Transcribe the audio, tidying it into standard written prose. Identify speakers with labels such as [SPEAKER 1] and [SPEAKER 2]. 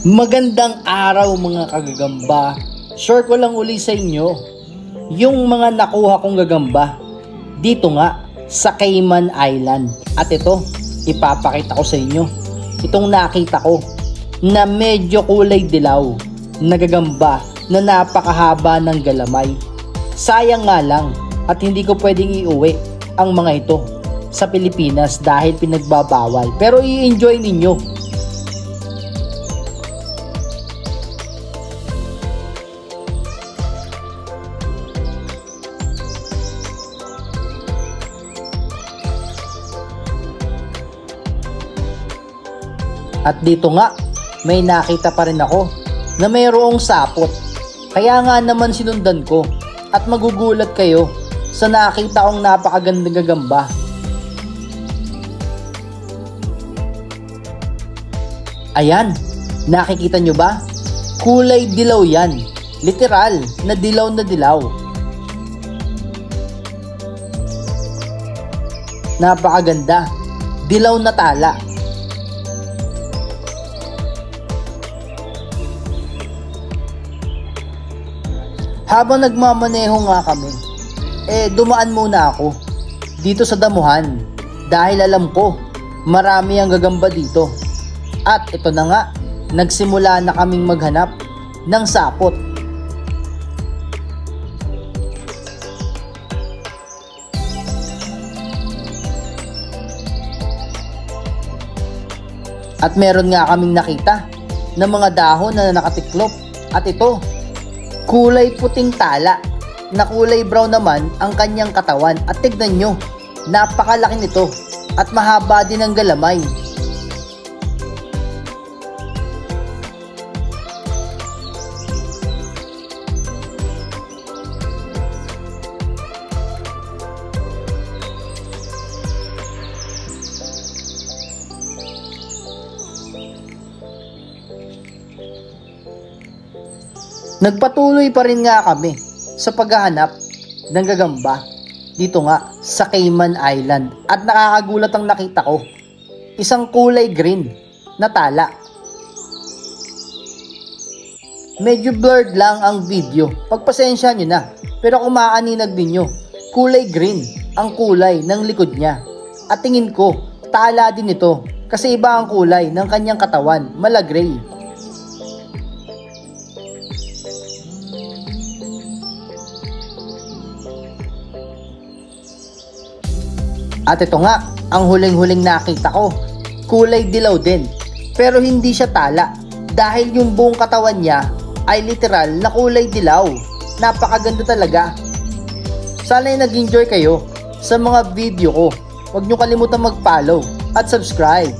[SPEAKER 1] Magandang araw mga kagagamba. Share ko lang uli sa inyo yung mga nakuha kong gagamba dito nga sa Cayman Island. At ito, ipapakita ko sa inyo itong nakita ko na medyo kulay dilaw na gagamba na napakahaba ng galamay. Sayang nga lang at hindi ko pwedeng iuwi ang mga ito sa Pilipinas dahil pinagbabawal, pero i-enjoy ninyo. At dito nga, may nakita pa rin ako na mayroong sapot. Kaya nga naman sinundan ko at magugulat kayo sa nakita kong napakagandang gagamba. Ayan, nakikita nyo ba? Kulay dilaw yan. Literal na dilaw na dilaw. Napakaganda. Dilaw na tala. Habang nagmamaneho nga kami, dumaan muna ako dito sa damuhan dahil alam ko marami ang gagamba dito. At ito na nga, nagsimula na kaming maghanap ng sapot. At meron nga kaming nakita ng mga dahon na nakatiklop. At ito, kulay puting tala na kulay brown naman ang kanyang katawan. At tignan nyo, napakalaki nito at mahaba din ang galamay. Nagpatuloy pa rin nga kami sa paghahanap ng gagamba dito nga sa Cayman Island. At nakakagulat ang nakita ko, isang kulay green na tala. Medyo blurred lang ang video, pagpasensya nyo na, pero kung maaninag ninyo, kulay green ang kulay ng likod niya. At tingin ko, tala din ito kasi iba ang kulay ng kanyang katawan, mala gray. At ito nga, ang huling-huling nakita ko, kulay dilaw din, pero hindi siya tala dahil yung buong katawan niya ay literal na kulay dilaw. Napakaganda talaga. Sana ay nag-enjoy kayo sa mga video ko. Huwag niyo kalimutan mag-follow at subscribe.